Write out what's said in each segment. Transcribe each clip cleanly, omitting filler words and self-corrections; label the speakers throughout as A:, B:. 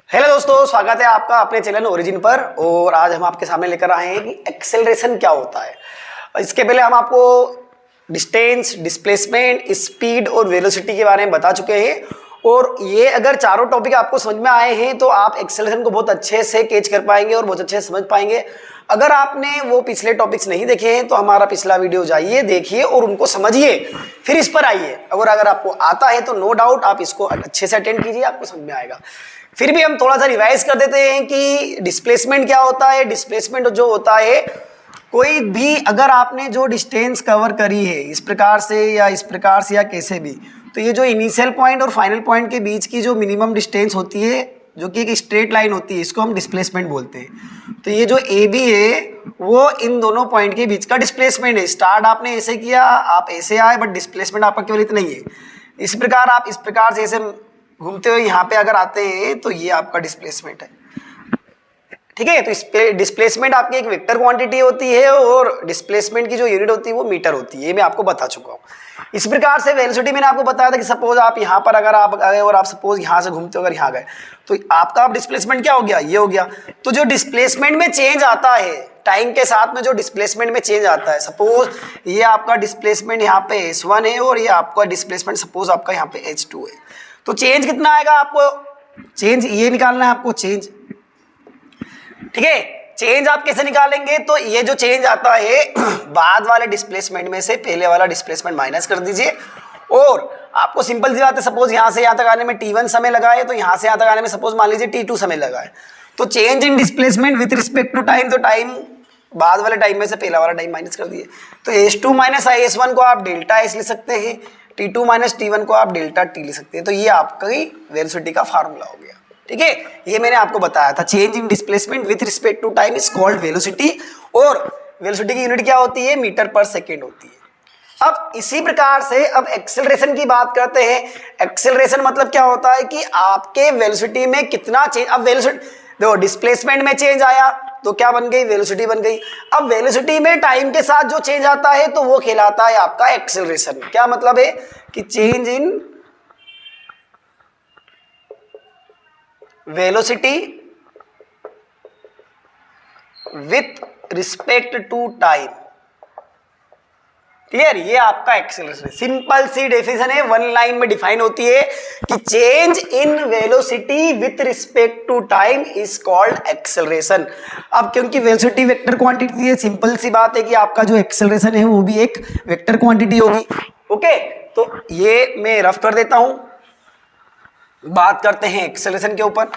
A: Hello दोस्तों, स्वागत है आपका अपने चैनल ओरिजिन पर। और आज हम आपके सामने लेकर आए हैं कि एक्सेलरेशन क्या होता है। इसके पहले हम आपको डिस्टेंस, डिस्प्लेसमेंट, स्पीड और वेलोसिटी के बारे में बता चुके हैं। और ये अगर चारों टॉपिक आपको समझ में आए हैं तो आप एक्सेलरेशन को बहुत अच्छे से कैच कर पाएंगे और बहुत अच्छे से समझ पाएंगे। अगर आपने वो पिछले टॉपिक्स नहीं देखे हैं तो हमारा पिछला वीडियो जाइए, देखिए और उनको समझिए, फिर इस पर आइए। अगर आपको आता है तो नो डाउट आप इसको अच्छे से अटेंड कीजिए, आपको समझ में आएगा। फिर भी हम थोड़ा सा रिवाइज कर देते हैं कि डिस्प्लेसमेंट क्या होता है। डिस्प्लेसमेंट जो होता है, कोई भी अगर आपने जो डिस्टेंस कवर करी है इस प्रकार से या इस प्रकार से या कैसे भी, तो ये जो इनिशियल पॉइंट और फाइनल पॉइंट के बीच की जो मिनिमम डिस्टेंस होती है, जो कि एक स्ट्रेट लाइन होती है, इसको हम डिस्प्लेसमेंट बोलते हैं। तो ये जो ए बी है वो इन दोनों पॉइंट के बीच का डिस्प्लेसमेंट है। स्टार्ट आपने ऐसे किया, आप ऐसे आए, बट डिस्प्लेसमेंट आपका केवल इतना ही है। इस प्रकार आप इस प्रकार से ऐसे घूमते हुए यहाँ पे अगर आते हैं तो ये आपका डिस्प्लेसमेंट है, ठीक है। तो इस पे डिस्प्लेसमेंट आपकी एक वेक्टर क्वांटिटी होती है और डिस्प्लेसमेंट की जो यूनिट होती है वो मीटर होती है। ये मैं आपको बता चुका हूँ। इस प्रकार से वेलोसिटी मैंने आपको बताया था कि सपोज आप यहाँ पर अगर आप गए और आप सपोज यहाँ से घूमते हो अगर यहाँ गए तो आपका डिस्प्लेसमेंट क्या हो गया, ये हो गया। तो जो डिस्प्लेसमेंट में चेंज आता है टाइम के साथ में, जो डिस्प्लेसमेंट में चेंज आता है, सपोज ये आपका डिस्प्लेसमेंट यहाँ पे S1 है और ये आपका डिस्प्लेसमेंट सपोज आपका यहाँ पे H2 है। तो चेंज कितना आएगा, आपको चेंज ये निकालना है, आपको चेंज, ठीक है। चेंज आप कैसे निकालेंगे, तो ये जो चेंज आता है बाद वाले डिस्प्लेसमेंट में से पहले वाला डिस्प्लेसमेंट माइनस कर दीजिए। और आपको सिंपल सी बात है, सपोज यहाँ से यहाँ तक आने में T1 समय लगा है, तो यहाँ से यहाँ तक आने में सपोज मान लीजिए T2 समय लगा है। तो change in displacement with respect to time, तो टाइम बाद वाले टाइम में से पहला वाला टाइम माइनस कर दिए। तो H2 माइनस IS1 को आप डेल्टा S लिख सकते हैं, T2 माइनस T1 को आप डेल्टा T लिख सकते हैं। तो ये आपकी वेलोसिटी का फार्मूला हो गया, ठीक है। ये मैंने आपको बताया था, change in displacement with respect to time is called velocity. और वेलोसिटी की यूनिट क्या होती है, मीटर पर सेकेंड होती है। अब इसी प्रकार से अब एक्सेलरेशन की बात करते हैं। एक्सेलरेशन मतलब क्या होता है कि आपके वेलोसिटी में कितना चेंज। अब वेलोसिटी देखो, डिस्प्लेसमेंट में चेंज आया तो क्या बन गई, वेलोसिटी बन गई। अब वेलोसिटी में टाइम के साथ जो चेंज आता है तो वो कहलाता है आपका एक्सेलरेशन। क्या मतलब है कि change in velocity with respect to time, clear. ये आपका एक्सेलरेशन, सिंपल सी डेफिनेशन है, वन लाइन में डिफाइन होती है कि change in velocity with respect to time is called acceleration. अब क्योंकि वेलोसिटी वेक्टर क्वांटिटी है, सिंपल सी बात है कि आपका जो एक्सेलरेशन है वो भी एक वेक्टर क्वांटिटी होगी, ओके। तो ये मैं रफ कर देता हूं, बात करते हैं एक्सेलरेशन के ऊपर।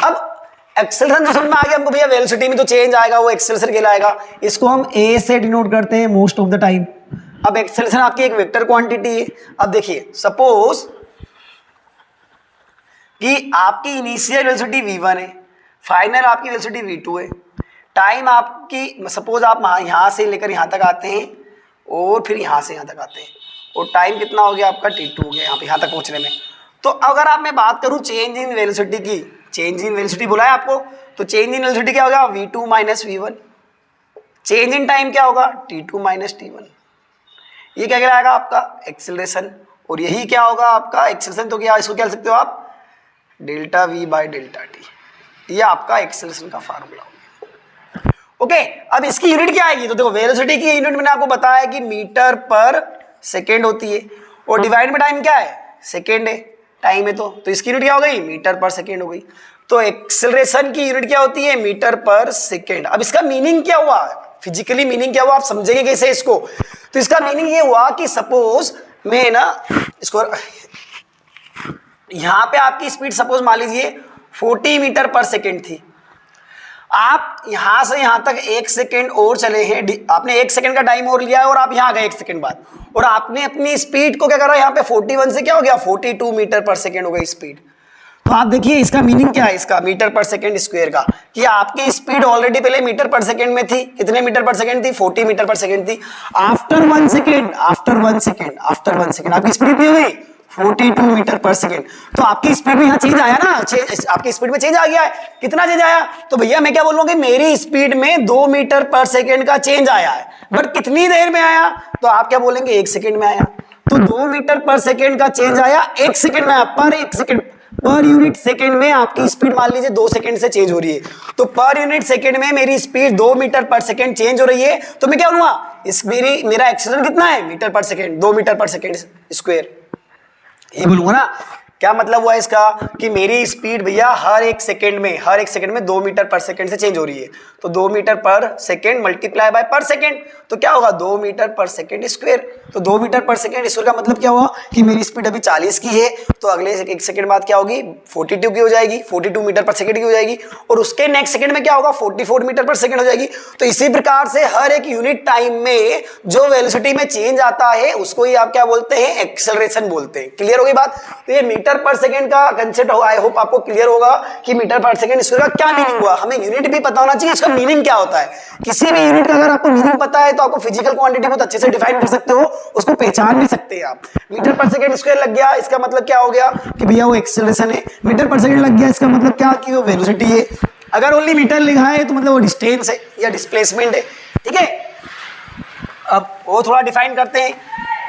A: अब एक्सेलरेशन जो समझ में आ गया हमको, भैया वेलोसिटी में जो चेंज आएगा वो एक्सेलरेशन कहलाएगा। इसको हम ए से डिनोट करते हैं मोस्ट ऑफ द टाइम। अब एक्सेलरेशन आपकी एक वेक्टर क्वांटिटी है। अब देखिए, सपोज कि आपकी इनिशियल वेलोसिटी v1 है, फाइनल आपकी वेलोसिटी v2 है। टाइम आपकी सपोज आप यहां से लेकर यहां तक आते हैं और फिर यहां से यहां तक आते हैं, और टाइम कितना हो गया आपका, T2 हो गया यहां तक पहुंचने में। तो अगर आप मैं बात करूं चेंज इन वेलोसिटी की, चेंज इन वेलोसिटी बोला है आपको, तो चेंज इन वेलोसिटी क्या होगा, v2 minus v1। Change in time क्या होगा, T2 माइनस T1। ये क्या कहलाएगा आपका एक्सेलरेशन। और यही क्या होगा आपका एक्सेलरेशन, तो क्या इसको क्या लिख सकते हो आप, delta v by delta T. ये आपका एक्सेलरेशन का फार्मूला होगा, ओके। अब इसकी यूनिट क्या आएगी, तो देखो वेलोसिटी की यूनिट मैंने आपको बताया कि मीटर पर सेकेंड होती है, और डिवाइड में टाइम क्या है, सेकेंड है, टाइम है। तो इसकी यूनिट क्या हो गई, मीटर पर सेकेंड हो गई। तो एक्सेलरेशन की यूनिट क्या होती है, मीटर पर सेकेंड। अब इसका मीनिंग क्या हुआ, फिजिकली मीनिंग क्या हुआ, आप समझेंगे कैसे इसको। तो इसका मीनिंग ये हुआ कि सपोज मैं ना इसको यहां पे आपकी स्पीड सपोज मान लीजिए 40 मीटर पर सेकेंड थी। आप यहां से यहां तक 1 सेकेंड और चले हैं, आपने 1 सेकेंड का टाइम और लिया है और आप यहां गए 1 सेकेंड बाद, और आपने अपनी स्पीड को क्या करा, यहाँ पे 41 से क्या हो गया 42 मीटर पर सेकेंड हो गई स्पीड। तो आप देखिए इसका मीनिंग क्या है, इसका मीटर पर सेकेंड स्क्वायर का, कि आपकी स्पीड ऑलरेडी पहले मीटर पर सेकेंड में थी। कितने मीटर पर सेकेंड थी, 40 मीटर पर सेकेंड थी। आफ्टर 1 सेकेंड आपकी स्पीड कितनी हो गई, 42 मीटर पर सेकेंड। तो आपकी स्पीड में यहाँ चेंज आया ना, आपकी स्पीड में चेंज आ गया है। कितना चेंज आया, तो भैया मैं क्या बोलूंगा, मेरी स्पीड में 2 मीटर पर सेकेंड का चेंज आया है, बट कितनी देर में आया, तो आप क्या बोलेंगे 1 सेकेंड में आया। तो 2 मीटर पर सेकेंड का चेंज आया 1 सेकेंड में, पर 1 सेकेंड पर यूनिट सेकेंड में आपकी स्पीड मान लीजिए 2 सेकेंड से चेंज हो रही है, तो पर यूनिट सेकेंड में मेरी स्पीड 2 मीटर पर सेकेंड चेंज हो रही है, तो मैं क्या बोलूंगा, इस मेरा एक्सेलरेशन कितना है, मीटर पर सेकेंड, 2 मीटर पर सेकेंड स्क्वायर, ये बोलूंगा ना। क्या मतलब हुआ इसका कि मेरी स्पीड भैया हर एक सेकंड में 2 मीटर पर सेकंड से चेंज हो रही है, तो 2 मीटर पर सेकंड मल्टीप्लाई बाय पर सेकंड, तो क्या होगा 2 मीटर पर सेकंड स्क्वायर। तो 2 मीटर पर सेकंड स्क्वायर का मतलब क्या हुआ कि मेरी स्पीड अभी 40 की है, तो अगले एक सेकंड बाद क्या होगी 42 की हो जाएगी, 42 मीटर पर सेकंड की हो जाएगी, और उसके नेक्स्ट सेकंड में क्या होगा 44 मीटर पर सेकंड हो जाएगी। तो इसी प्रकार से हर एक यूनिट टाइम में जो वेलोसिटी में चेंज आता है उसको ही आप क्या बोलते हैं, एक्सेलरेशन बोलते हैं। क्लियर हो गई बात। तो ये मीटर पर सेकंड का कंसेप्ट हो, आई होप आपको क्लियर होगा कि मीटर पर सेकंड स्क्वायर का क्या मीनिंग हुआ। हमें यूनिट भी पता होना चाहिए, इसका मीनिंग क्या होता है। किसी भी यूनिट का अगर आपको मीनिंग पता है तो आपको फिजिकल क्वांटिटी बहुत अच्छे से डिफाइन कर सकते हो, उसको पहचान भी सकते हैं आप। मीटर पर सेकंड स्क्वायर लग गया, इसका मतलब क्या हो गया कि भैया वो एक्सेलरेशन है। मीटर पर सेकंड लग गया, इसका मतलब क्या कि वो वेलोसिटी है। अगर ओनली मीटर लिखा है तो मतलब वो डिस्टेंस है या डिस्प्लेसमेंट है। ठीक है, अब वो थोड़ा डिफाइन करते हैं।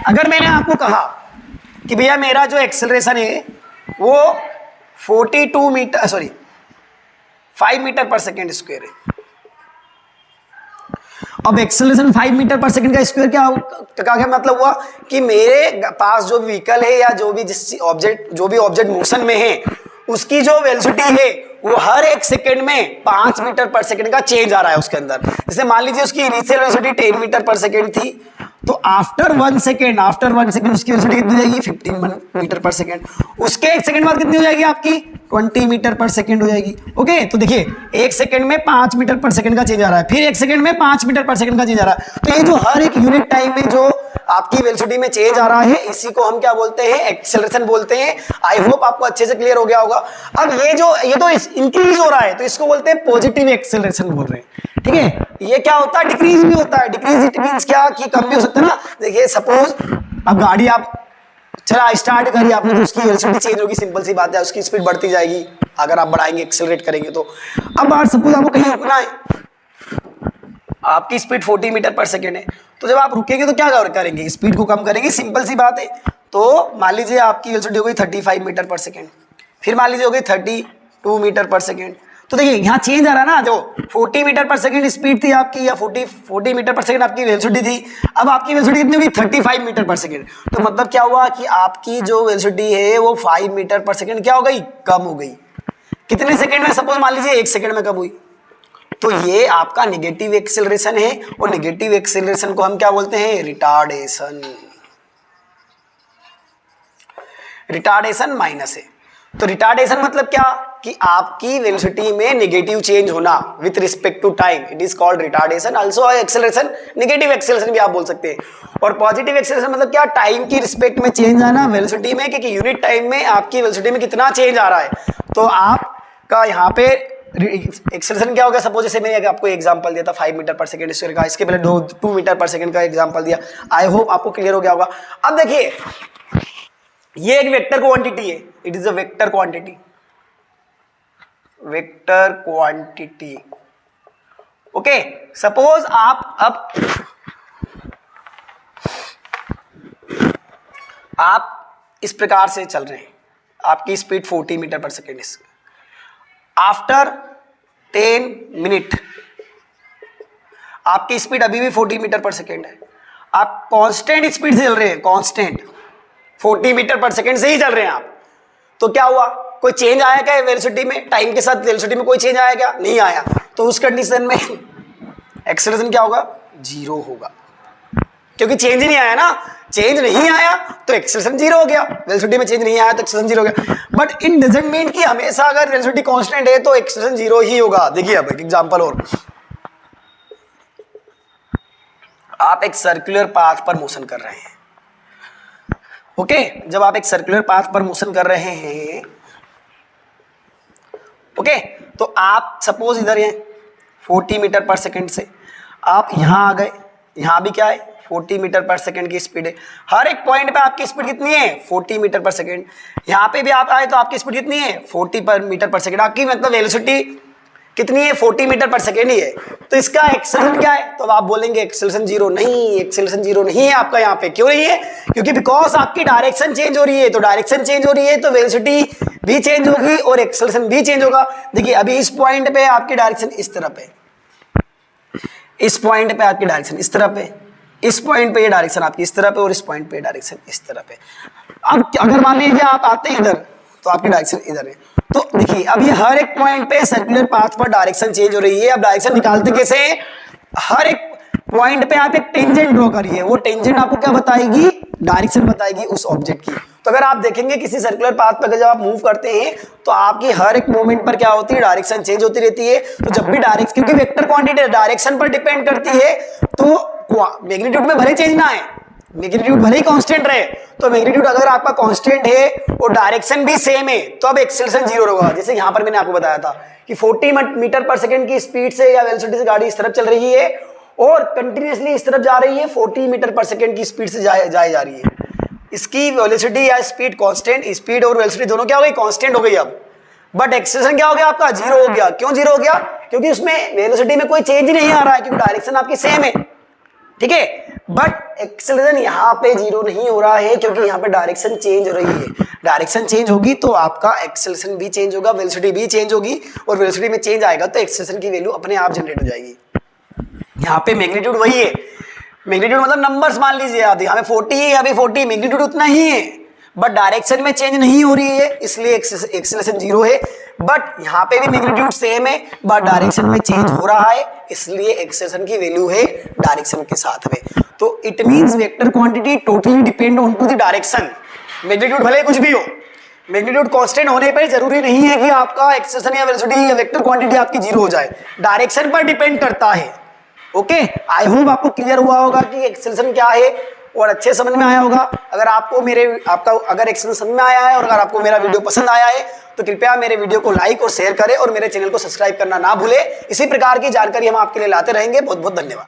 A: अगर मैंने आपको कहा कि भैया मेरा जो एक्सेलरेशन है वो 5 मीटर पर सेकेंड स्क्वायर है, अब एक्सेलरेशन 5 मीटर पर सेकंड का स्क्वायर क्या मतलब हुआ कि मेरे पास जो व्हीकल है या जो भी ऑब्जेक्ट मोशन में है उसकी जो वेलोसिटी है वो हर एक सेकंड में 5 मीटर पर सेकंड का चेंज आ रहा है उसके अंदर। जैसे मान लीजिए उसकी इनिशियल वेलोसिटी 10 मीटर पर सेकंड थी, तो आफ्टर 1 सेकंड उसकी वेलोसिटी कितनी हो जाएगी 15 मीटर पर सेकंड। उसके एक सेकंड बाद कितनी हो जाएगी आपकी 20 मीटर पर सेकंड हो जाएगी। ओके, तो देखिए एक सेकंड में 5 मीटर पर सेकंड का चेंज आ रहा है, फिर एक सेकंड में 5 मीटर पर सेकंड का चेंज आ रहा है। तो ये जो हर एक यूनिट टाइम में जो आपकी वेलोसिटी में चेंज आ रहा है इसी को हम क्या बोलते हैं, एक्सेलरेशन बोलते हैं। आई होप आपको अच्छे से क्लियर हो गया होगा। अब ये तो इंक्रीज हो रहा है तो इसको बोलते हैं पॉजिटिव एक्सेलरेशन बोल रहे हैं। ठीक है, ये क्या होता है, डिक्रीज भी होता है। डिक्रीज इट मींस क्या कि कम भी हो सकता है ना। देखिए सपोज अब गाड़ी आप चला स्टार्ट करिए आपने, तो उसकी वेलोसिटी चेंज होगी, सिंपल सी बात है, उसकी स्पीड बढ़ती जाएगी अगर आप बढ़ाएंगे एक्सेलरेट करेंगे तो। अब बात सपोज आपको कहीं रुकना है, आपकी स्पीड 40 मीटर पर सेकेंड है, तो जब आप रुकेंगे तो क्या करेंगे, स्पीड को कम करेंगे, सिंपल सी बात है। तो मान लीजिए आपकी वेलोसिटी हो गई 35 मीटर पर सेकेंड, फिर मान लीजिए हो गई 32 मीटर पर सेकेंड। तो देखिए यहाँ चेंज आ रहा है ना, जो 40 मीटर पर सेकेंड स्पीड थी आपकी या 40 मीटर पर सेकेंड आपकी वेलोसिटी थी, अब आपकी वेलोसिटी कितनी होगी 35 मीटर पर सेकेंड। तो मतलब क्या हुआ कि आपकी जो वेलोसिटी है वो 5 मीटर पर सेकेंड क्या हो गई, कम हो गई। कितने सेकेंड में, सपोज मान लीजिए 1 सेकेंड में कम हुई। तो ये आपका नेगेटिव एक्सेलरेशन है, और नेगेटिव एक्सेलरेशन को हम क्या बोलते हैं, रिटार्डेशन। रिटार्डेशन माइनस है। तो रिटार्डेशन मतलब क्या कि आपकी वेलोसिटी में नेगेटिव चेंज होना with respect to time, it is called retardation. Also acceleration, negative acceleration भी आप बोल सकते हैं। और पॉजिटिव एक्सेलरेशन मतलब क्या, टाइम की रिस्पेक्ट में चेंज आना वेलोसिटी में, क्योंकि यूनिट टाइम में आपकी वेलोसिटी में कितना चेंज आ रहा है। तो आपका यहाँ पे एक्सेलरेशन क्या होगा, सपोज जैसे मैंने आपको एग्जांपल दिया था 5 मीटर पर सेकंड स्क्वायर का, इसके पहले 2 मीटर पर सेकंड का एग्जांपल दिया। आई होप आपको क्लियर हो गया होगा। अब देखिए ये एक वेक्टर क्वांटिटी है, it is a vector quantity, vector quantity. Okay, suppose आप इस प्रकार से चल रहे हैं, आपकी स्पीड 40 मीटर पर सेकेंड है। आफ्टर 10 मिनट आपकी स्पीड अभी भी 40 मीटर पर सेकेंड है। आप कांस्टेंट स्पीड से चल रहे हैं, कांस्टेंट 40 मीटर पर सेकेंड से ही चल रहे हैं आप। तो क्या हुआ, कोई चेंज आया क्या वेलोसिटी में, टाइम के साथ वेलोसिटी में कोई चेंज आया क्या, नहीं आया। तो उस कंडीशन में एक्सेलरेशन क्या होगा, 0 होगा, क्योंकि चेंज ही नहीं आया ना। चेंज नहीं आया तो एक्सेलरेशन 0 हो गया, वेलोसिटी में चेंज नहीं आया तो एक्सेलरेशन 0 हो गया। बट इट डजंट मीन कि हमेशा अगर वेलोसिटी कांस्टेंट है तो एक्सेलरेशन 0 ही होगा। देखिए अब एक एग्जांपल और, आप एक सर्कुलर पाथ पर मोशन कर रहे हैं। ओके, जब आप एक सर्कुलर पाथ पर मोशन कर रहे हैं, ओके, तो आप सपोज इधर हैं 40 मीटर पर सेकेंड से आप यहां आ गए, यहां भी क्या है 40 मीटर पर सेकेंड की स्पीड है। हर एक पॉइंट पे आपकी स्पीड कितनी है 40 मीटर पर सेकेंड। यहां पे भी आप आए तो आपकी स्पीड कितनी है 40 मीटर पर सेकेंड। आपकी मतलब वेलोसिटी कितनी है 40 मीटर पर सेकेंड ही है। तो इसका एक्सेलरेशन क्या है, तो आप बोलेंगे एक्सेलरेशन 0 नहीं, एक्सेलरेशन 0 नहीं है आपका यहाँ पे। क्यों नहीं है, क्योंकि बिकॉज आपकी डायरेक्शन चेंज हो रही है। तो डायरेक्शन चेंज हो रही है तो वेलोसिटी भी चेंज होगी और एक्सेलरेशन भी चेंज होगा। देखिए अभी इस पॉइंट पे आपकी डायरेक्शन इस तरफ है, इस पॉइंट पे आपकी डायरेक्शन इस तरफ है, इस पॉइंट पे ये डायरेक्शन आपकी इस तरफ है और इस पॉइंट पे डायरेक्शन इस तरफ है। अब अगर मान लीजिए आप आते हैं इधर तो आपकी डायरेक्शन इधर है। तो देखिए अब ये हर एक पॉइंट पे सर्कुलर पाथ पर डायरेक्शन चेंज हो रही है। अब डायरेक्शन निकालते कैसे हैं? हर एक पॉइंट पे आप एक टेंजेंट ड्रॉ करिए, वो टेंजेंट आपको क्या बताएगी? डायरेक्शन बताएगी उस ऑब्जेक्ट की। तो अगर आप देखेंगे किसी सर्कुलर पाथ पर जब आप मूव करते हैं तो आपकी हर एक मोमेंट पर क्या होती है? डायरेक्शन चेंज होती रहती है। तो जब भी डायरेक्शन, क्योंकि वेक्टर क्वांटिटी डायरेक्शन पर डिपेंड करती है, तो मैग्नीट्यूड में भले चेंज ना आए, मैग्नीट्यूड भले ही कांस्टेंट रहे, तो मैग्नीट्यूड अगर आपका कांस्टेंट है और डायरेक्शन भी सेम है तो अब एक्सेलरेशन जीरो होगा। जैसे यहां पर मैंने आपको बताया था कि 40 मीटर पर सेकंड की स्पीड से या वेलोसिटी से गाड़ी इस तरफ चल रही है और कंटिन्यूअसली इस तरफ जा रही है, 40 मीटर पर सेकंड की स्पीड से जा रही है। इसकी वेलोसिटी या स्पीड कांस्टेंट, स्पीड और वेलोसिटी दोनों क्या हो गई? कांस्टेंट हो गई। अब बट एक्सेलरेशन क्या हो गया? आपका जीरो हो गया। क्यों जीरो हो गया? क्योंकि उसमें वेलोसिटी में कोई चेंज नहीं आ रहा है, क्योंकि डायरेक्शन आपकी सेम है, ठीक है। बट एक्सेलरेशन यहाँ पे जीरो नहीं हो रहा है क्योंकि यहाँ पे डायरेक्शन चेंज हो रही है। डायरेक्शन चेंज होगी तो आपका एक्सेलरेशन भी चेंज होगा, वेलोसिटी भी चेंज होगी, और वेलोसिटी में चेंज आएगा तो एक्सेलरेशन की वैल्यू अपने आप जनरेट हो जाएगी। यहाँ पे मैग्नीट्यूड वही है, मैग्नीट्यूड मतलब नंबर्स मान लीजिए आप, यहाँ पे 40 है, यहाँ पे 40, मैग्नीट्यूड उतना ही है, बट डायरेक्शन में चेंज नहीं हो रही है, इसलिए एक्सेलरेशन जीरो है। बट यहाँ पे भी मैग्नीट्यूड सेम है बट डायरेक्शन में चेंज हो रहा है, इसलिए एक्सेलरेशन की वैल्यू है डायरेक्शन के साथ में। तो it means vector quantity totally depend on to the direction. Magnitude भले कुछ भी हो, मैग्नीट्यूड कांस्टेंट होने पर जरूरी नहीं है कि आपका एक्सेलरेशन या वेलोसिटी या वेक्टर क्वांटिटी आपकी जीरो हो जाए, डायरेक्शन पर डिपेंड करता है। ओके, आई होप आपको क्लियर हुआ होगा कि एक्सेलरेशन क्या है और अच्छे समझ में आया होगा। अगर आपको अगर एक्सेलरेशन समझ में आया है और अगर आपको मेरा वीडियो पसंद आया है तो कृपया मेरे वीडियो को लाइक और शेयर करें और मेरे चैनल को सब्सक्राइब करना ना भूलें। इसी प्रकार की जानकारी हम आपके लिए लाते रहेंगे। बहुत बहुत धन्यवाद।